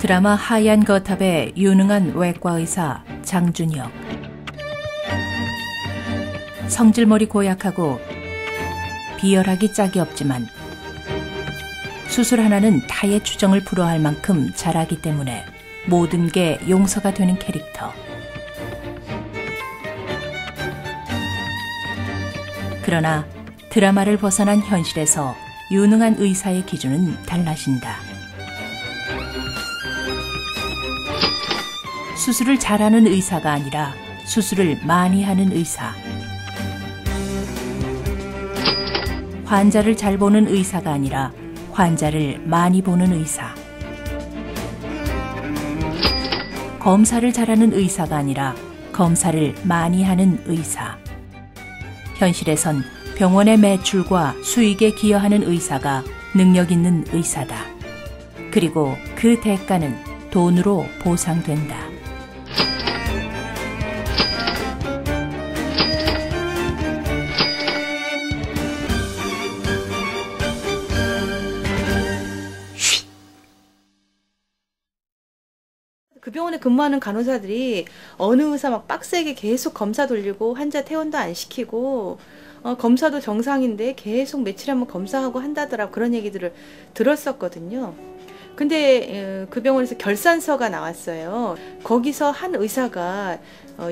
드라마 하얀 거탑의 유능한 외과의사 장준혁. 성질머리 고약하고 비열하기 짝이 없지만 수술 하나는 타의 추정을 불허할 만큼 잘하기 때문에 모든 게 용서가 되는 캐릭터. 그러나 드라마를 벗어난 현실에서 유능한 의사의 기준은 달라진다. 수술을 잘하는 의사가 아니라 수술을 많이 하는 의사. 환자를 잘 보는 의사가 아니라 환자를 많이 보는 의사. 검사를 잘하는 의사가 아니라 검사를 많이 하는 의사. 현실에선 병원의 매출과 수익에 기여하는 의사가 능력 있는 의사다. 그리고 그 대가는 돈으로 보상된다. 그 병원에 근무하는 간호사들이 어느 의사 막 빡세게 계속 검사 돌리고 환자 퇴원도 안 시키고 검사도 정상인데 계속 며칠에 한번 검사하고 한다더라, 그런 얘기들을 들었었거든요. 근데 그 병원에서 결산서가 나왔어요. 거기서 한 의사가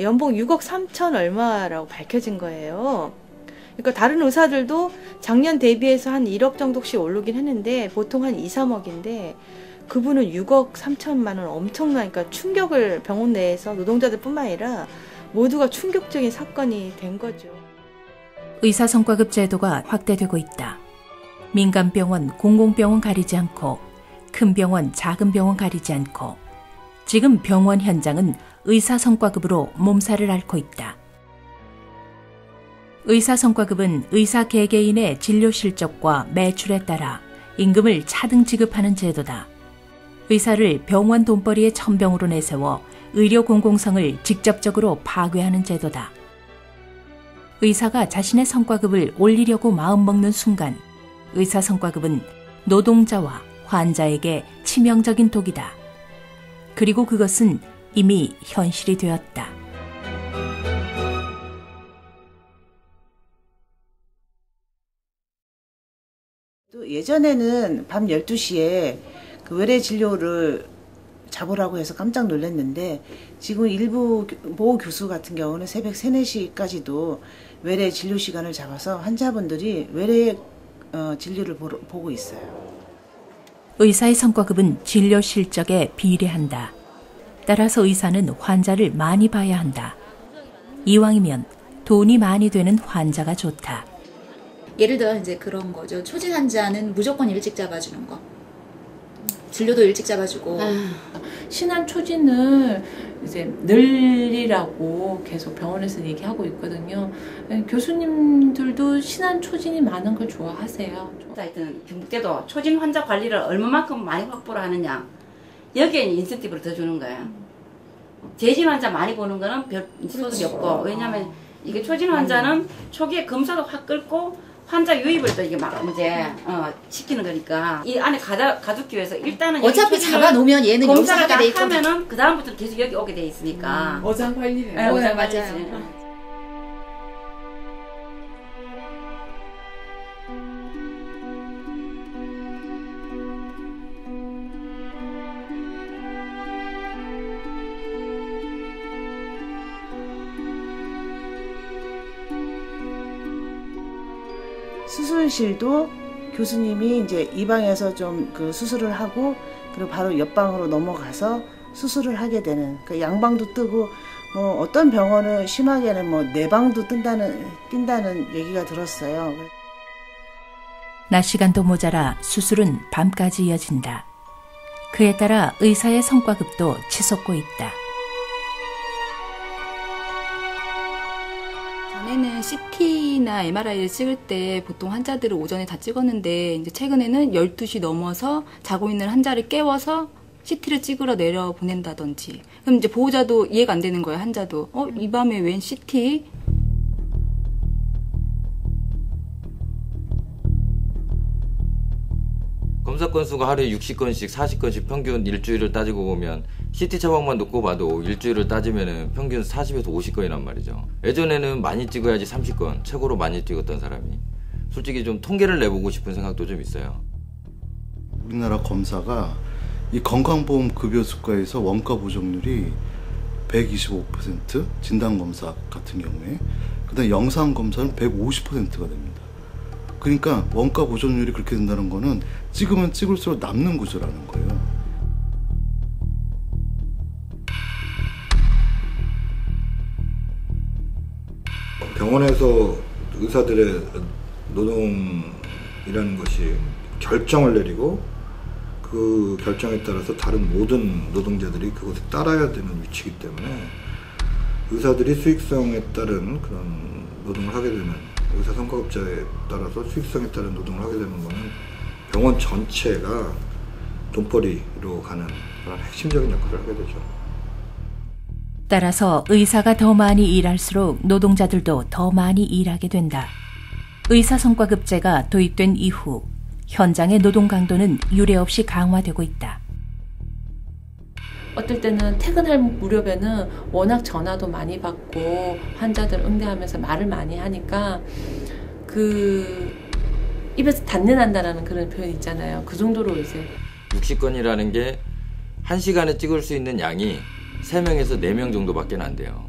연봉 6억 3천 얼마라고 밝혀진 거예요. 그러니까 다른 의사들도 작년 대비해서 한 1억 정도씩 오르긴 했는데 보통 한 2, 3억인데 그분은 6억 3천만 원, 엄청나니까 충격을 병원 내에서 노동자들 뿐만 아니라 모두가 충격적인 사건이 된 거죠. 의사 성과급 제도가 확대되고 있다. 민간병원, 공공병원 가리지 않고 큰 병원, 작은 병원 가리지 않고 지금 병원 현장은 의사 성과급으로 몸살을 앓고 있다. 의사 성과급은 의사 개개인의 진료 실적과 매출에 따라 임금을 차등 지급하는 제도다. 의사를 병원 돈벌이의 천병으로 내세워 의료 공공성을 직접적으로 파괴하는 제도다. 의사가 자신의 성과급을 올리려고 마음먹는 순간 의사 성과급은 노동자와 환자에게 치명적인 독이다. 그리고 그것은 이미 현실이 되었다. 또 예전에는 밤 12시에 그 외래 진료를 잡으라고 해서 깜짝 놀랐는데 지금 일부 모 교수 같은 경우는 새벽 3, 4시까지도 외래 진료 시간을 잡아서 환자분들이 외래 진료를 보고 있어요. 의사의 성과급은 진료 실적에 비례한다. 따라서 의사는 환자를 많이 봐야 한다. 이왕이면 돈이 많이 되는 환자가 좋다. 예를 들어 이제 그런 거죠. 초진 환자는 무조건 일찍 잡아주는 거. 진료도 일찍 잡아주고. 신한 초진을 이제 늘리라고 계속 병원에서 얘기하고 있거든요. 교수님들도 신한 초진이 많은 걸 좋아하세요. 하여튼 경북대도 초진 환자 관리를 얼마만큼 많이 확보를 하느냐, 여기에 인센티브를 더 주는 거예요. 재진 환자 많이 보는 거는 별 소득이 없고, 왜냐면 이게 초진 환자는 초기에 검사도 확 끌고 환자 유입을 또 이게 막 이제 시키는 거니까 이 안에 가두기 위해서 일단은 어차피 잡아놓으면 얘는 여기서 하게 돼 있고 하면은 그 다음부터 계속 여기 오게 돼 있으니까. 어장 관리네. 네, 어장 관리. 맞아요. 수술실도 교수님이 이제 이 방에서 좀 그 수술을 하고 그리고 바로 옆방으로 넘어가서 수술을 하게 되는, 그 양방도 뜨고 뭐 어떤 병원은 심하게는 뭐 내방도 뛴다는 얘기가 들었어요. 낮 시간도 모자라 수술은 밤까지 이어진다. 그에 따라 의사의 성과급도 치솟고 있다. 전에는 CT나 MRI를 찍을 때 보통 환자들을 오전에 다 찍었는데 이제 최근에는 12시 넘어서 자고 있는 환자를 깨워서 CT를 찍으러 내려 보낸다든지. 그럼 이제 보호자도 이해가 안 되는 거예요, 환자도. 이 밤에 웬 CT? 검사 건수가 하루에 60건씩 40건씩 평균 일주일을 따지고 보면 CT 처방만 놓고 봐도 일주일을 따지면 평균 40에서 50건이란 말이죠. 예전에는 많이 찍어야지 30건, 최고로 많이 찍었던 사람이. 솔직히 좀 통계를 내보고 싶은 생각도 좀 있어요. 우리나라 검사가 이 건강보험 급여수가에서 원가 보정률이 125%, 진단검사 같은 경우에, 그 다음에 영상검사는 150%가 됩니다. 그러니까 원가 보정률이 그렇게 된다는 거는 찍으면 찍을수록 남는 구조라는 거예요. 병원에서 의사들의 노동이라는 것이 결정을 내리고 그 결정에 따라서 다른 모든 노동자들이 그것에 따라야 되는 위치이기 때문에 의사들이 수익성에 따른 그런 노동을 하게 되는, 의사 성과급자에 따라서 수익성에 따른 노동을 하게 되는 것은 병원 전체가 돈벌이로 가는 그런 핵심적인 역할을 하게 되죠. 따라서 의사가 더 많이 일할수록 노동자들도 더 많이 일하게 된다. 의사 성과급제가 도입된 이후 현장의 노동 강도는 유례없이 강화되고 있다. 어떨 때는 퇴근할 무렵에는 워낙 전화도 많이 받고 환자들 응대하면서 말을 많이 하니까 그 입에서 단내 난다라는 그런 표현 있잖아요. 그 정도로 이제 60건이라는 게 1시간에 찍을 수 있는 양이 3명에서 4명 정도밖에 안 돼요.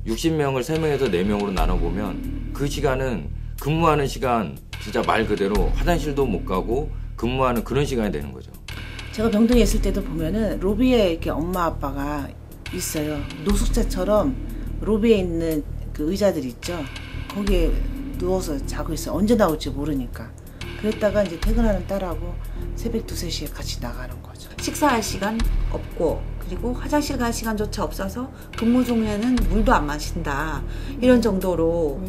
60명을 3명에서 4명으로 나눠보면 그 시간은 근무하는 시간 진짜 말 그대로 화장실도 못 가고 근무하는 그런 시간이 되는 거죠. 제가 병동에 있을 때도 보면은 로비에 이렇게 엄마 아빠가 있어요. 노숙자처럼 로비에 있는 그 의자들 있죠. 거기에 누워서 자고 있어요. 언제 나올지 모르니까. 그랬다가 이제 퇴근하는 딸하고 새벽 2, 3시에 같이 나가는 거죠. 식사할 시간 없고 그리고 화장실 갈 시간조차 없어서 근무 중에는 물도 안 마신다. 이런 정도로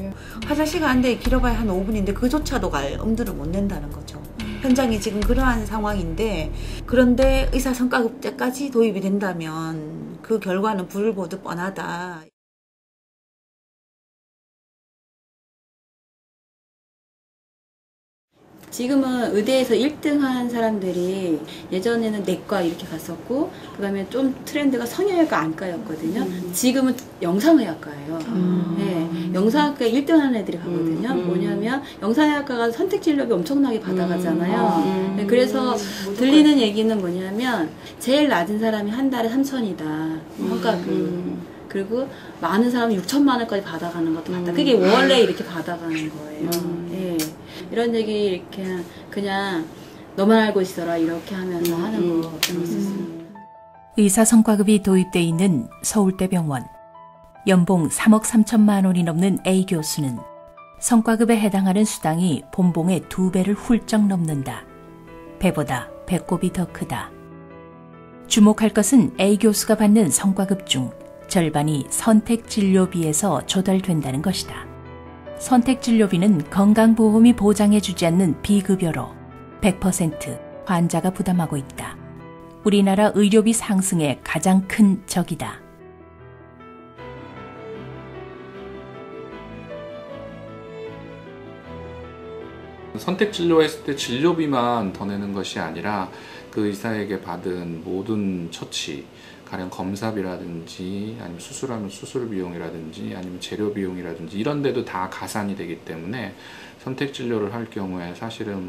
화장실 가는데 길어봐야 한 5분인데 그조차도 갈 엄두를 못 낸다는 거죠. 현장이 지금 그러한 상황인데, 그런데 의사 성과급제까지 도입이 된다면 그 결과는 불을 보듯 뻔하다. 지금은 의대에서 1등한 사람들이 예전에는 내과 이렇게 갔었고, 그 다음에 좀 트렌드가 성형외과 안과였거든요. 지금은 영상의학과예요. 네, 영상의학과에 1등하는 애들이 가거든요. 뭐냐면 영상의학과가 선택진료비 엄청나게 받아가잖아요. 네, 그래서 들리는 얘기는 뭐냐면 제일 낮은 사람이 한 달에 3천이다. 성과급. 그리고 많은 사람이 6천만 원까지 받아가는 것도 같다. 그게 원래 이렇게 받아가는 거예요. 예. 이런 얘기 이렇게 그냥 너만 알고 있어라 이렇게 하면서 하는 거 있었습니다. 의사 성과급이 도입돼 있는 서울대병원. 연봉 3억 3천만 원이 넘는 A 교수는 성과급에 해당하는 수당이 본봉의 2배를 훌쩍 넘는다. 배보다 배꼽이 더 크다. 주목할 것은 A 교수가 받는 성과급 중 절반이 선택진료비에서 조달된다는 것이다. 선택진료비는 건강보험이 보장해주지 않는 비급여로 100% 환자가 부담하고 있다. 우리나라 의료비 상승의 가장 큰 적이다. 선택진료했을 때 진료비만 더 내는 것이 아니라 그 의사에게 받은 모든 처치, 가령 검사비라든지 아니면 수술하면 수술 비용이라든지 아니면 재료 비용이라든지 이런 데도 다 가산이 되기 때문에 선택진료를 할 경우에 사실은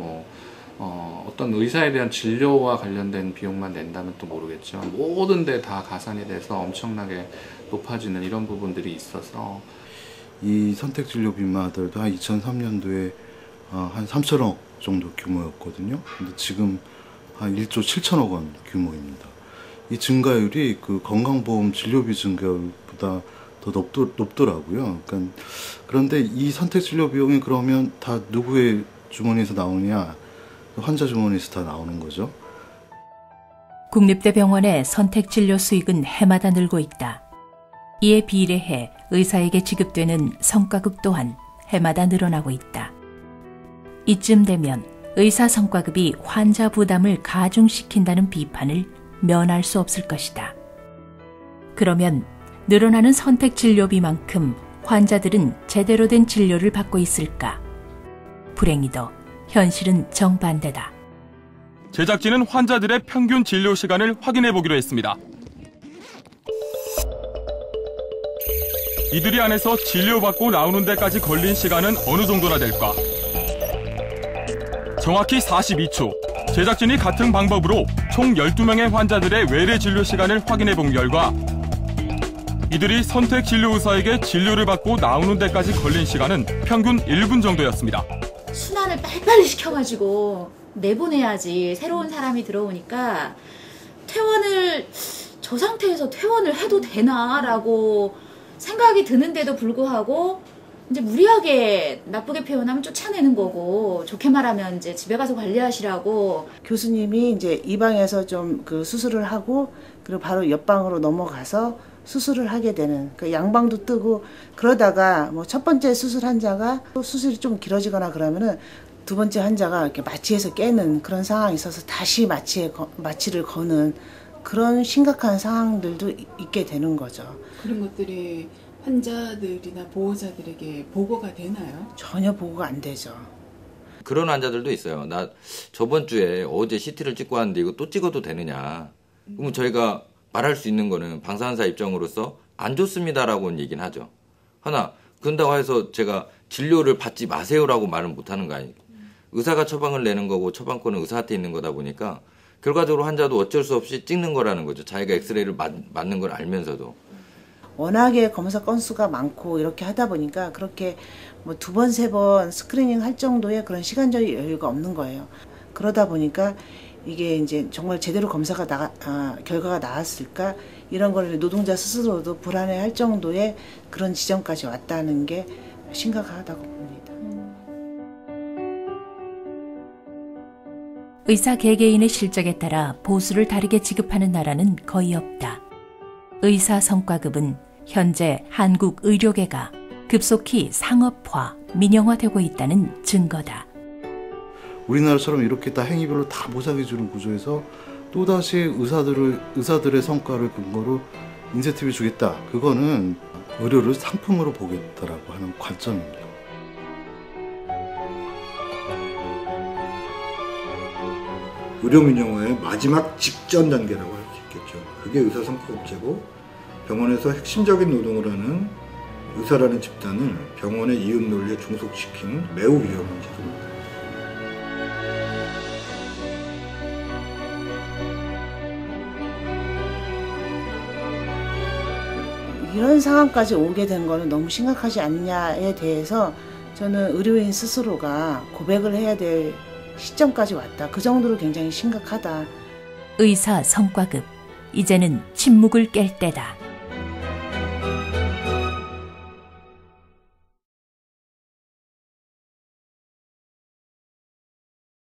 어떤 의사에 대한 진료와 관련된 비용만 낸다면 또 모르겠지만 모든 데 다 가산이 돼서 엄청나게 높아지는 이런 부분들이 있어서 이 선택진료비마들도 한 2003년도에 한 3천억 정도 규모였거든요. 근데 지금 한 1조 7천억 원 규모입니다. 이 증가율이 그 건강보험 진료비 증가율보다 더 높더라고요. 그러니까 그런데 이 선택진료 비용이 그러면 다 누구의 주머니에서 나오느냐? 환자 주머니에서 다 나오는 거죠. 국립대병원의 선택진료 수익은 해마다 늘고 있다. 이에 비례해 의사에게 지급되는 성과급 또한 해마다 늘어나고 있다. 이쯤 되면 의사 성과급이 환자 부담을 가중시킨다는 비판을 면할 수 없을 것이다. 그러면 늘어나는 선택진료비만큼 환자들은 제대로 된 진료를 받고 있을까? 불행히도 현실은 정반대다. 제작진은 환자들의 평균 진료 시간을 확인해 보기로 했습니다. 이들이 안에서 진료받고 나오는 데까지 걸린 시간은 어느 정도나 될까? 정확히 42초. 제작진이 같은 방법으로 총 12명의 환자들의 외래 진료 시간을 확인해 본 결과 이들이 선택 진료 의사에게 진료를 받고 나오는 데까지 걸린 시간은 평균 1분 정도였습니다. 순환을 빨리빨리 시켜가지고 내보내야지 새로운 사람이 들어오니까 저 상태에서 퇴원을 해도 되나라고 생각이 드는데도 불구하고 이제 무리하게 나쁘게 표현하면 쫓아내는 거고, 좋게 말하면 이제 집에 가서 관리하시라고. 교수님이 이제 이 방에서 좀 그 수술을 하고 그리고 바로 옆방으로 넘어가서 수술을 하게 되는, 그 양방도 뜨고, 그러다가 뭐 첫 번째 수술 환자가 또 수술이 좀 길어지거나 그러면은 두 번째 환자가 이렇게 마취에서 깨는 그런 상황이 있어서 다시 마취를 거는 그런 심각한 상황들도 있게 되는 거죠. 그런 것들이 환자들이나 보호자들에게 보고가 되나요? 전혀 보고가 안 되죠. 그런 환자들도 있어요. 나 저번 주에 어제 CT를 찍고 왔는데 이거 또 찍어도 되느냐. 그러면 저희가 말할 수 있는 거는 방사선사 입장으로서 안 좋습니다라고는 얘기는 하죠. 하나, 그런다고 해서 제가 진료를 받지 마세요라고 말은 못하는 거 아니에요. 의사가 처방을 내는 거고 처방권은 의사한테 있는 거다 보니까 결과적으로 환자도 어쩔 수 없이 찍는 거라는 거죠. 자기가 엑스레이를 맞는 걸 알면서도. 워낙에 검사 건수가 많고 이렇게 하다 보니까 그렇게 뭐 2번, 3번 스크리닝 할 정도의 그런 시간적 여유가 없는 거예요. 그러다 보니까 이게 이제 정말 제대로 검사가 결과가 나왔을까? 이런 거를 노동자 스스로도 불안해할 정도의 그런 지점까지 왔다는 게 심각하다고 봅니다. 의사 개개인의 실적에 따라 보수를 다르게 지급하는 나라는 거의 없다. 의사 성과급은 현재 한국 의료계가 급속히 상업화, 민영화되고 있다는 증거다. 우리나라처럼 이렇게 다 행위별로 다 보상해주는 구조에서 또다시 의사들의 성과를 근거로 인센티브를 주겠다. 그거는 의료를 상품으로 보겠다라고 하는 관점입니다. 의료 민영화의 마지막 직전 단계라고 할 수 있겠죠. 그게 의사 성과급제고, 병원에서 핵심적인 노동을 하는 의사라는 집단을 병원의 이윤 논리에 중속시키는 매우 위험한 제도입니다. 이런 상황까지 오게 된 거는 너무 심각하지 않냐에 대해서 저는 의료인 스스로가 고백을 해야 될 시점까지 왔다. 그 정도로 굉장히 심각하다. 의사 성과급, 이제는 침묵을 깰 때다.